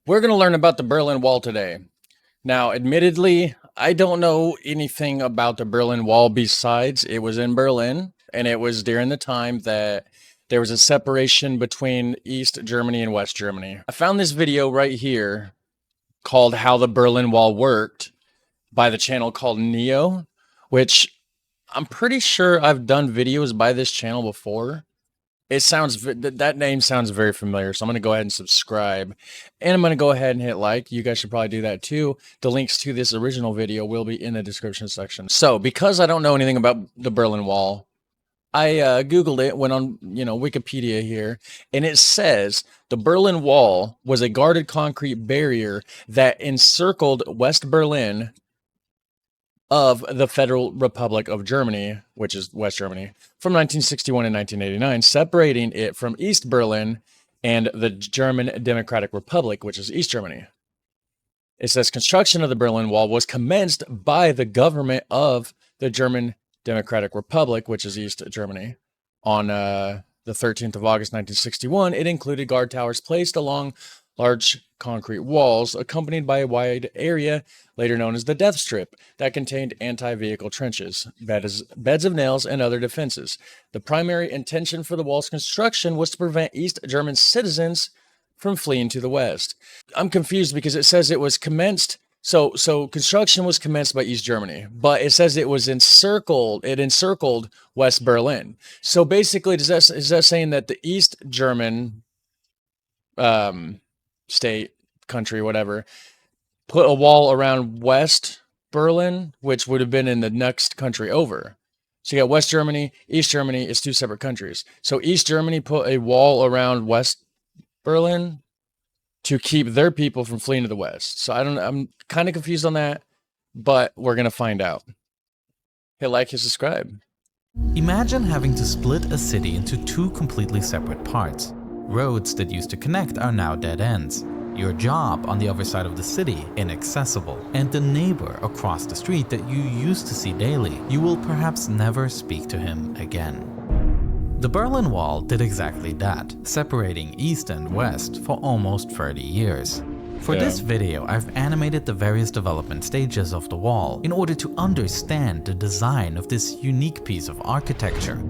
We're going to learn about the Berlin Wall today. Now, admittedly, I don't know anything about the Berlin Wall besides it was in Berlin, and it was during the time that there was a separation between East Germany and West Germany. I found this video right here called How the Berlin Wall Worked by the channel called Neo, which I'm pretty sure I've done videos by this channel before. It sounds, that name sounds very familiar, so I'm going to go ahead and subscribe, and I'm going to go ahead and hit like. You guys should probably do that too. The links to this original video will be in the description section. So, because I don't know anything about the Berlin Wall, I Googled it, went on, Wikipedia here, and it says the Berlin Wall was a guarded concrete barrier that encircled West Berlin of the Federal Republic of Germany, which is West Germany, from 1961 and 1989, separating it from East Berlin and the German Democratic Republic, which is East Germany. It says construction of the Berlin Wall was commenced by the government of the German Democratic Republic, which is East Germany, on the 13th of August, 1961. It included guard towers placed along large concrete walls, accompanied by a wide area, later known as the Death Strip, that contained anti-vehicle trenches, beds of nails, and other defenses. The primary intention for the wall's construction was to prevent East German citizens from fleeing to the west. I'm confused because it says it was commenced. So construction was commenced by East Germany, but it says it encircled West Berlin. So basically, is that saying that the East German state, country, whatever, put a wall around West Berlin, which would have been in the next country over? So you got West Germany, East Germany is two separate countries. So East Germany put a wall around West Berlin to keep their people from fleeing to the west. So I'm kind of confused on that, but we're going to find out. Hit like and subscribe. Imagine having to split a city into two completely separate parts. Roads that used to connect are now dead ends. Your job on the other side of the city inaccessible, and the neighbor across the street that you used to see daily, you will perhaps never speak to him again. The Berlin Wall did exactly that, separating East and West for almost 30 years. For this video, I've animated the various development stages of the wall in order to understand the design of this unique piece of architecture.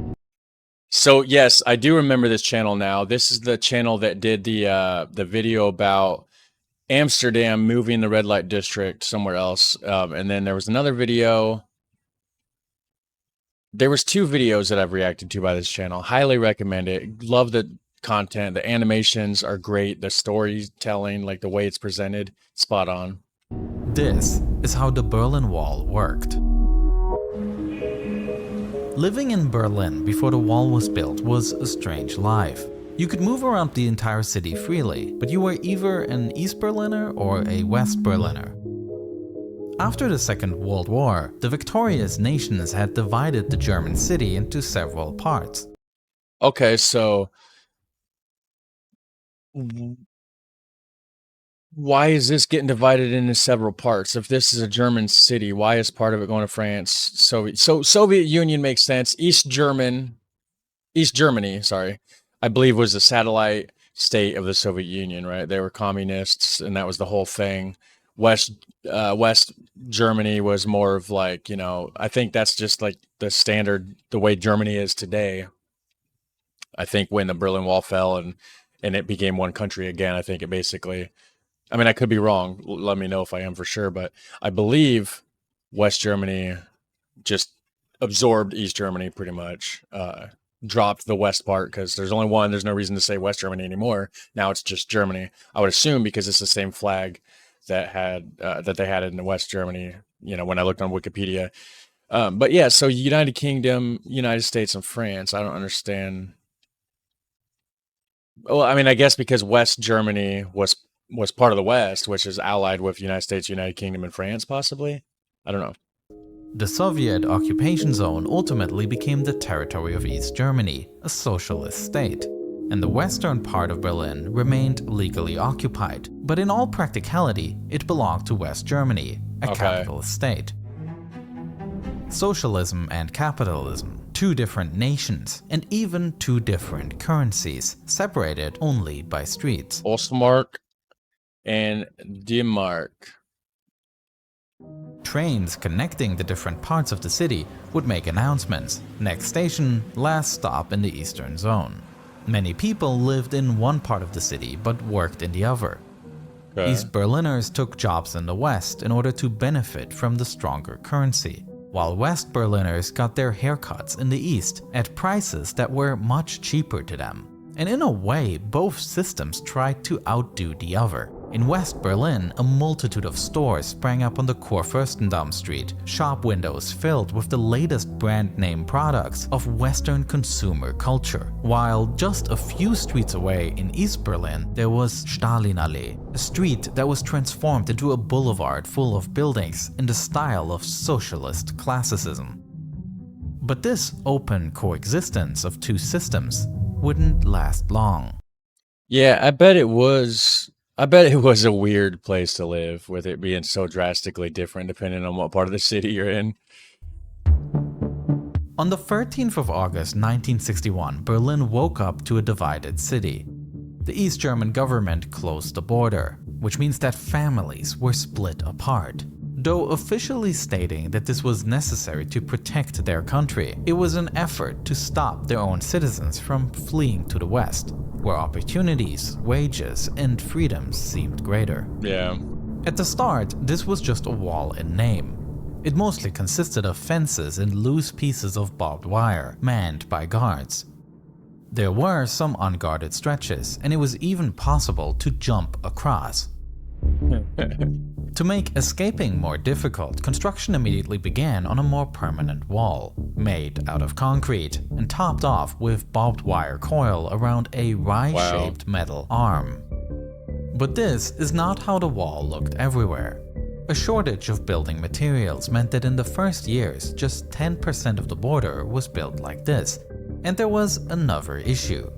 So yes, I do remember this channel now. This is the channel that did the video about Amsterdam moving the red light district somewhere else. And then there was another video. There was two videos that I've reacted to by this channel. Highly recommend it. Love the content. The animations are great. The storytelling, like the way it's presented, spot on. This is how the Berlin Wall worked. Living in Berlin before the wall was built was a strange life. You could move around the entire city freely, but you were either an East Berliner or a West Berliner. After the Second World War, the victorious nations had divided the German city into several parts. Okay, so why is this getting divided into several parts? If this is a German city, why is part of it going to France? Soviet Union makes sense. East Germany, sorry, I believe was a satellite state of the Soviet Union, right? They were communists, and that was the whole thing. West Germany was more of like, I think that's just like the standard, the way Germany is today. I think when the Berlin Wall fell and it became one country again, I think it basically, I mean, I could be wrong. Let me know if I am for sure, but I believe West Germany just absorbed East Germany pretty much, dropped the West part because there's only one. There's no reason to say West Germany anymore. Now it's just Germany. I would assume because it's the same flag that they had in the West Germany, when I looked on Wikipedia. But yeah, so United Kingdom, United States, and France. I don't understand. Well, I mean, I guess because West Germany was part of the West, which is allied with United States, United Kingdom, and France, possibly. I don't know. The Soviet occupation zone ultimately became the territory of East Germany, a socialist state, and the western part of Berlin remained legally occupied, but in all practicality, it belonged to West Germany, a capitalist state. Socialism and capitalism, two different nations, and even two different currencies, separated only by streets. Ostmark and Denmark. Trains connecting the different parts of the city would make announcements. Next station, last stop in the eastern zone. Many people lived in one part of the city but worked in the other. Okay. East Berliners took jobs in the West in order to benefit from the stronger currency, while West Berliners got their haircuts in the East at prices that were much cheaper to them. And in a way, both systems tried to outdo the other. In West Berlin, a multitude of stores sprang up on the Kurfürstendamm Street, shop windows filled with the latest brand name products of Western consumer culture. While just a few streets away in East Berlin, there was Stalinallee, a street that was transformed into a boulevard full of buildings in the style of socialist classicism. But this open coexistence of two systems wouldn't last long. Yeah, I bet it was a weird place to live, with it being so drastically different depending on what part of the city you're in. On the 13th of August 1961, Berlin woke up to a divided city. The East German government closed the border, which means that families were split apart. Though officially stating that this was necessary to protect their country, it was an effort to stop their own citizens from fleeing to the West, where opportunities, wages, and freedoms seemed greater. Yeah. At the start, this was just a wall in name. It mostly consisted of fences and loose pieces of barbed wire, manned by guards. There were some unguarded stretches, and it was even possible to jump across. To make escaping more difficult, construction immediately began on a more permanent wall, made out of concrete and topped off with barbed wire coil around a Y-shaped metal arm. But this is not how the wall looked everywhere. A shortage of building materials meant that in the first years, just 10% of the border was built like this. And there was another issue.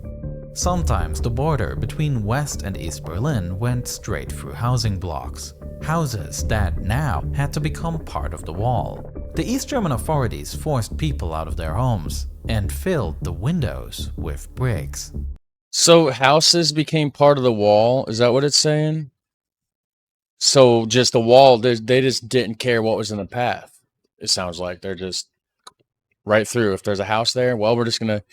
Sometimes the border between West and East Berlin went straight through housing blocks, houses that now had to become part of the wall. The East German authorities forced people out of their homes and filled the windows with bricks. So houses became part of the wall? Is that what it's saying? So just the wall, they just didn't care what was in the path. It sounds like they're just right through. If there's a house there, well, we're just going to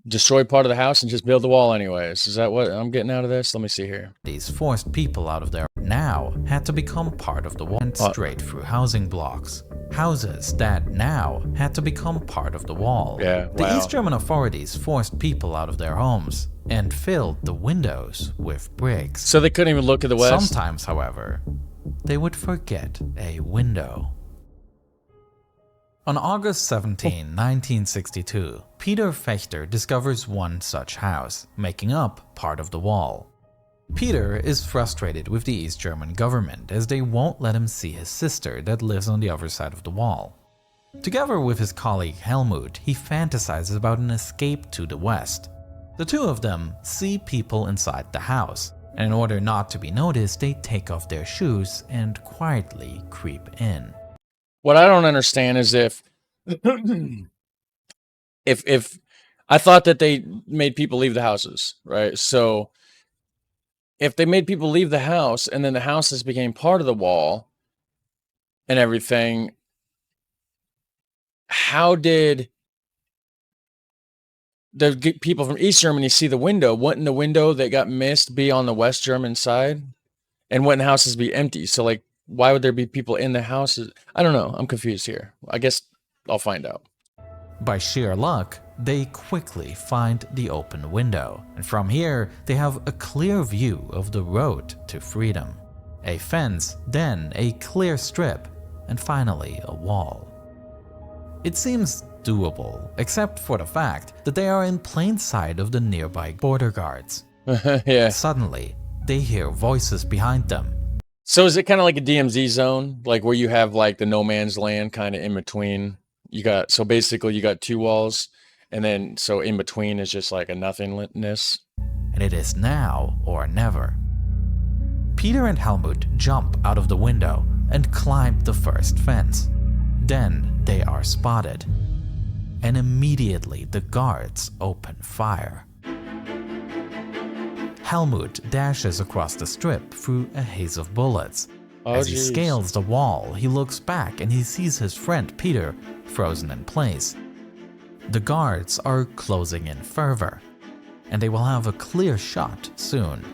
destroy part of the house and just build the wall anyways. Is that what I'm getting out of this? Let me see here. These forced people out of their now had to become part of the wall and straight through housing blocks. Houses that now had to become part of the wall. Yeah, The wow. East German authorities forced people out of their homes and filled the windows with bricks. So they couldn't even look at the west? Sometimes, however, they would forget a window. On August 17, 1962, Peter Fechter discovers one such house, making up part of the wall. Peter is frustrated with the East German government as they won't let him see his sister that lives on the other side of the wall. Together with his colleague Helmut, he fantasizes about an escape to the West. The two of them see people inside the house, and in order not to be noticed, they take off their shoes and quietly creep in. What I don't understand is if I thought that they made people leave the houses, right? So if they made people leave the house and then the houses became part of the wall and everything, how did the people from East Germany see the window? Wouldn't the window that got missed be on the West German side? And wouldn't houses be empty? So like, why would there be people in the houses? I don't know. I'm confused here. I guess I'll find out. By sheer luck, they quickly find the open window, and from here they have a clear view of the road to freedom. A fence, then a clear strip, and finally a wall. It seems doable, except for the fact that they are in plain sight of the nearby border guards. Yeah. Suddenly, they hear voices behind them. So is it kind of like a DMZ zone, like where you have like the no man's land kind of in between? So basically you got two walls, and then so in between is just like a nothingness. And it is now or never. Peter and Helmut jump out of the window and climb the first fence. Then they are spotted, and immediately the guards open fire. Helmut dashes across the strip through a haze of bullets. Oh, As he geez. scales the wall, he looks back and he sees his friend Peter frozen in place. The guards are closing in further, and they will have a clear shot soon.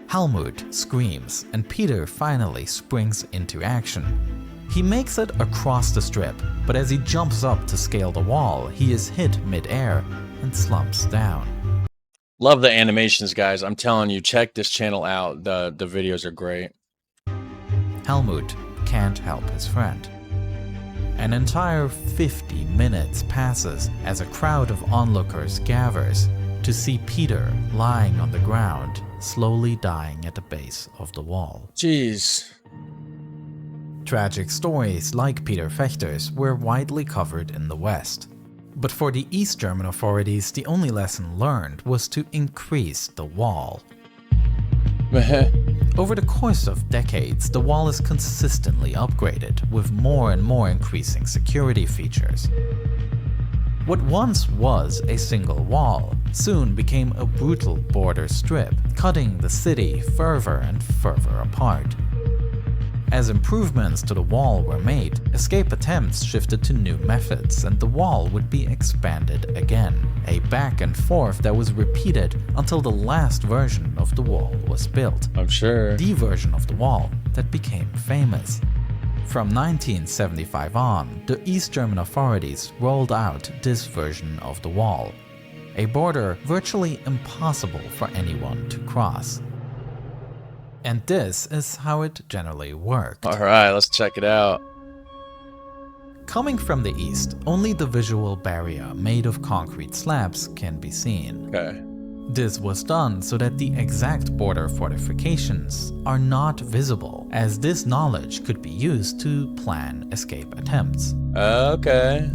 Helmut screams, and Peter finally springs into action. He makes it across the strip, but as he jumps up to scale the wall, he is hit mid-air and slumps down. Love the animations, guys. I'm telling you, check this channel out. The videos are great. Helmut can't help his friend. An entire 50 minutes passes as a crowd of onlookers gathers to see Peter lying on the ground, slowly dying at the base of the wall. Jeez. Tragic stories like Peter Fechter's were widely covered in the West. But for the East German authorities, the only lesson learned was to increase the wall. Over the course of decades, the wall is consistently upgraded, with more and more increasing security features. What once was a single wall soon became a brutal border strip, cutting the city further and further apart. As improvements to the wall were made, escape attempts shifted to new methods, and the wall would be expanded again, a back and forth that was repeated until the last version of the wall was built. I'm sure. The version of the wall that became famous. From 1975 on, the East German authorities rolled out this version of the wall, a border virtually impossible for anyone to cross. And this is how it generally worked. Alright, let's check it out. Coming from the east, only the visual barrier made of concrete slabs can be seen. Okay. This was done so that the exact border fortifications are not visible, as this knowledge could be used to plan escape attempts. Okay.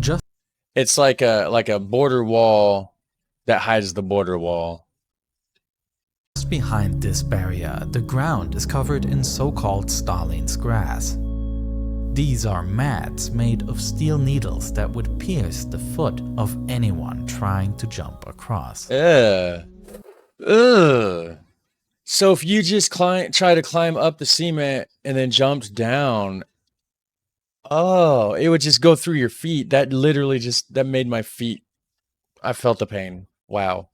It's like a border wall that hides the border wall. Just behind this barrier, the ground is covered in so-called Stalin's grass. These are mats made of steel needles that would pierce the foot of anyone trying to jump across. Ugh. So if you just try to climb up the cement and then jumped down, oh, it would just go through your feet. That literally that made my feet, I felt the pain. Wow.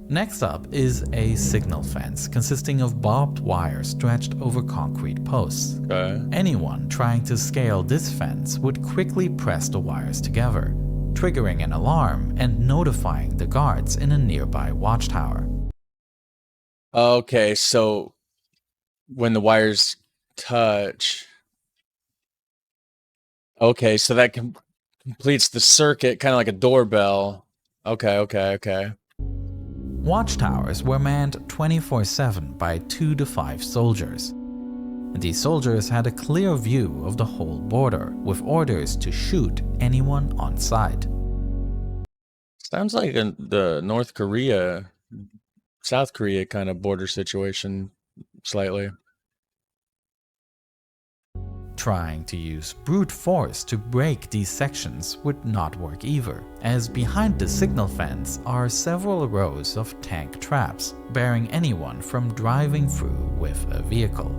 Next up is a signal fence consisting of barbed wire stretched over concrete posts. Okay. Anyone trying to scale this fence would quickly press the wires together, triggering an alarm and notifying the guards in a nearby watchtower. Okay, so when the wires touch, okay, so that completes the circuit, kind of like a doorbell. Okay. Watchtowers were manned 24/7 by 2 to 5 soldiers. These soldiers had a clear view of the whole border, with orders to shoot anyone on sight. Sounds like the North Korea, South Korea kind of border situation, slightly. Trying to use brute force to break these sections would not work either, as behind the signal fence are several rows of tank traps, barring anyone from driving through with a vehicle.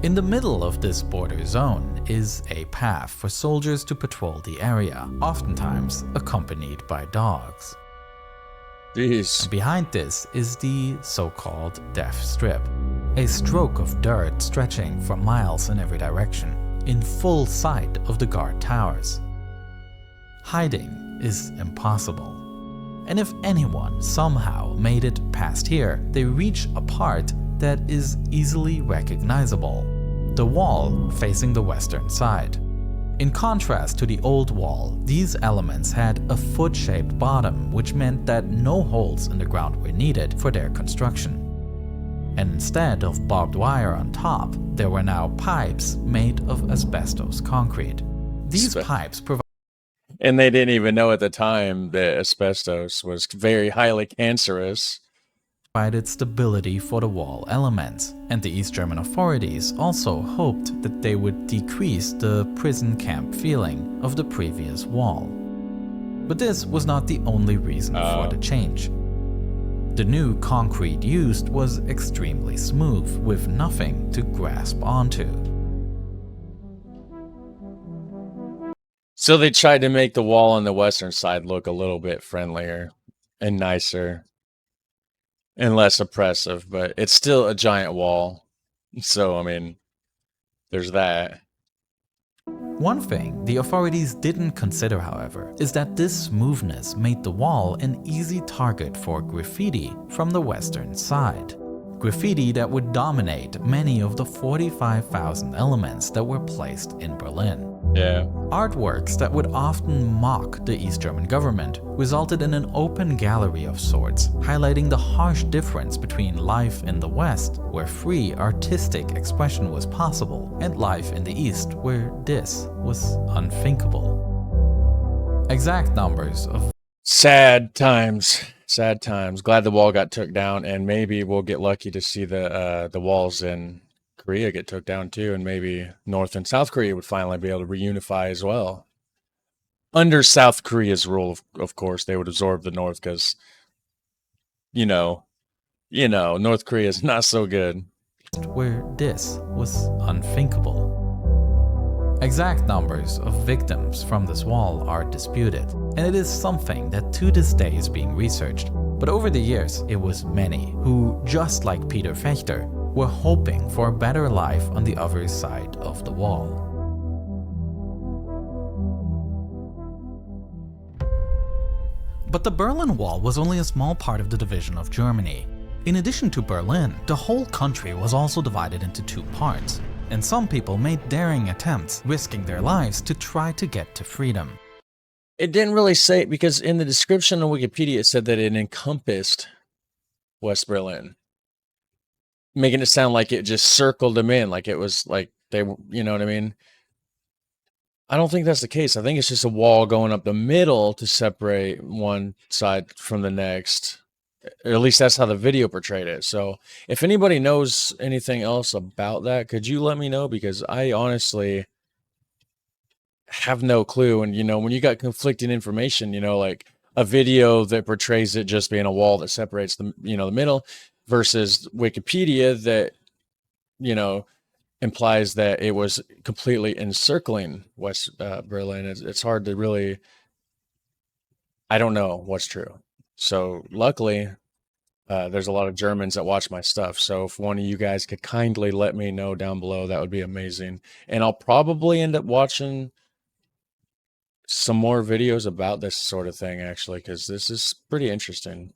In the middle of this border zone is a path for soldiers to patrol the area, oftentimes accompanied by dogs. Jeez. And behind this is the so-called death strip, a stroke of dirt stretching for miles in every direction, in full sight of the guard towers. Hiding is impossible, and if anyone somehow made it past here, they reach a part that is easily recognizable: the wall facing the western side. In contrast to the old wall, these elements had a foot-shaped bottom, which meant that no holes in the ground were needed for their construction. And instead of barbed wire on top, there were now pipes made of asbestos concrete. These pipes provide... And they didn't even know at the time that asbestos was very highly cancerous. provided stability for the wall elements, and the East German authorities also hoped that they would decrease the prison camp feeling of the previous wall. But this was not the only reason for the change. The new concrete used was extremely smooth, with nothing to grasp onto. So they tried to make the wall on the western side look a little bit friendlier and nicer and less oppressive, but it's still a giant wall. So, I mean, there's that. One thing the authorities didn't consider, however, is that this smoothness made the wall an easy target for graffiti from the western side. Graffiti that would dominate many of the 45,000 elements that were placed in Berlin. Yeah. Artworks that would often mock the East German government resulted in an open gallery of sorts, highlighting the harsh difference between life in the West, where free artistic expression was possible, and life in the East, where this was unthinkable. Exact numbers of Sad times. Sad times. Glad the wall got took down, and maybe we'll get lucky to see the walls in Korea get took down too, and maybe North and South Korea would finally be able to reunify as well. Under South Korea's rule, of course, they would absorb the North because, you know, North Korea is not so good. Where this was unthinkable. Exact numbers of victims from this wall are disputed, and it is something that to this day is being researched. But over the years, it was many who, just like Peter Fechter, were hoping for a better life on the other side of the wall. But the Berlin Wall was only a small part of the division of Germany. In addition to Berlin, the whole country was also divided into two parts, and some people made daring attempts, risking their lives to try to get to freedom. It didn't really say, because in the description on Wikipedia it said that it encompassed West Berlin, making it sound like it just circled them in, like it was like they, you know what I mean? I don't think that's the case. I think it's just a wall going up the middle to separate one side from the next. Or at least that's how the video portrayed it. So if anybody knows anything else about that, could you let me know? Because I honestly have no clue. And, when you got conflicting information, like a video that portrays it just being a wall that separates the middle versus Wikipedia that, implies that it was completely encircling West Berlin. It's hard to really, I don't know what's true. So luckily, there's a lot of Germans that watch my stuff. So if one of you guys could kindly let me know down below, that would be amazing. And I'll probably end up watching some more videos about this sort of thing, actually, because this is pretty interesting.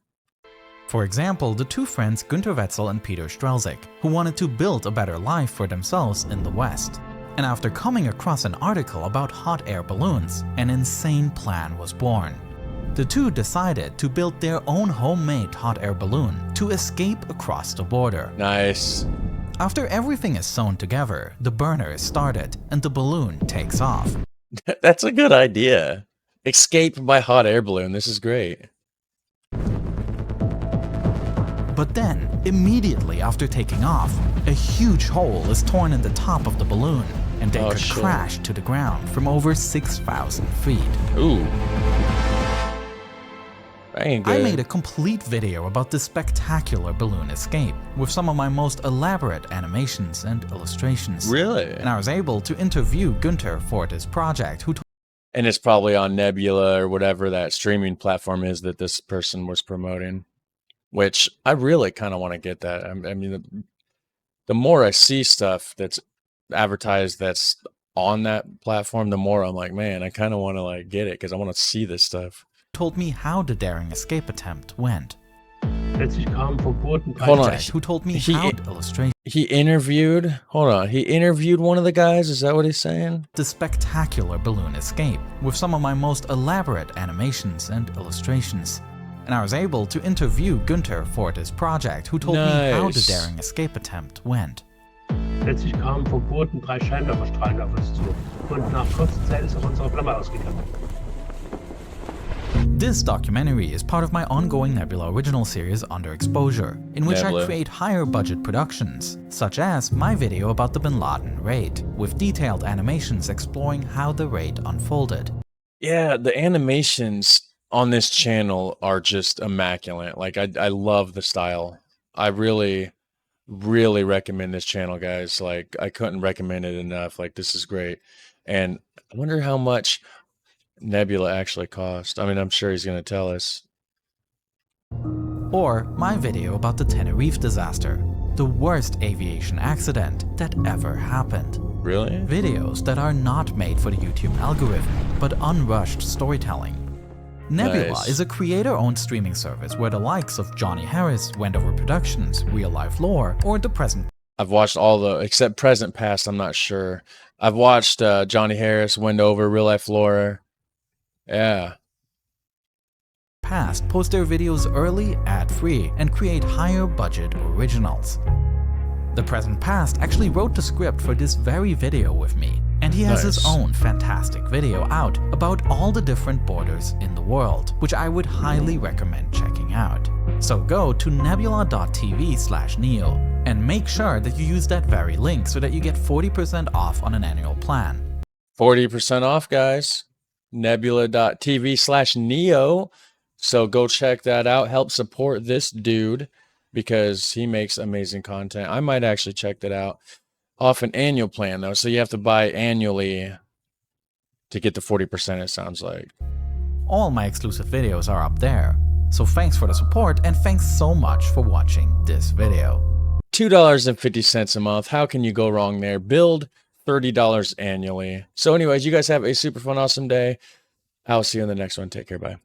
For example, the two friends Günter Wetzel and Peter Strelzik, who wanted to build a better life for themselves in the West. And after coming across an article about hot air balloons, an insane plan was born. The two decided to build their own homemade hot air balloon to escape across the border. Nice. After everything is sewn together, the burner is started and the balloon takes off. That's a good idea. Escape by hot air balloon. This is great. But then, immediately after taking off, a huge hole is torn in the top of the balloon, and they could crash to the ground from over 6,000 feet. Ooh. That ain't good. I made a complete video about this spectacular balloon escape, with some of my most elaborate animations and illustrations. Really? And I was able to interview Günter for this project, who and it's probably on Nebula or whatever that streaming platform is that this person was promoting. Which I really kind of want to get that. I mean, the more I see stuff that's advertised that's on that platform, the more I'm like, man, I kind of want to get it because I want to see this stuff. Told me how the daring escape attempt went. Hold on. Who told me how the illustration. He interviewed. Hold on. He interviewed one of the guys. Is that what he's saying? The spectacular balloon escape with some of my most elaborate animations and illustrations. And I was able to interview Günter for this project, who told me how the daring escape attempt went. Plötzlich kamen vom Boden 3 Scheinwerferstrahlen auf uns zu. Und nach kurzer Zeit ist auch unsere Flamme ausgegangen. This documentary is part of my ongoing Nebula original series Underexposure, in which I create higher budget productions, such as my video about the Bin Laden raid, with detailed animations exploring how the raid unfolded. Yeah, the animations on this channel are just immaculate. Like I love the style. I really recommend this channel, guys. Like I couldn't recommend it enough. Like this is great. And I wonder how much Nebula actually cost. I mean, I'm sure he's going to tell us. Or my video about the Tenerife disaster, the worst aviation accident that ever happened. Really? Videos that are not made for the YouTube algorithm, but unrushed storytelling. Nebula Nice. is a creator-owned streaming service where the likes of Johnny Harris, Wendover Productions, Real Life Lore, or the present I've watched all the, except present past, I'm not sure. I've watched Johnny Harris, Wendover, Real Life Lore. Yeah. past post their videos early, ad-free, and create higher budget originals. The present past actually wrote the script for this very video with me, and he has his Nice. own fantastic video out about all the different borders in the world, which I would highly recommend checking out. So go to nebula.tv/neo and make sure that you use that very link so that you get 40% off on an annual plan. 40% off, guys. Nebula.tv/neo. So go check that out. Help support this dude because he makes amazing content. I might actually check that out. Off an annual plan, though. So you have to buy annually to get the 40%, it sounds like. All my exclusive videos are up there. So thanks for the support and thanks so much for watching this video. $2.50 a month. How can you go wrong there? Build $30 annually. So anyways, you guys have a super fun, awesome day. I'll see you in the next one. Take care. Bye.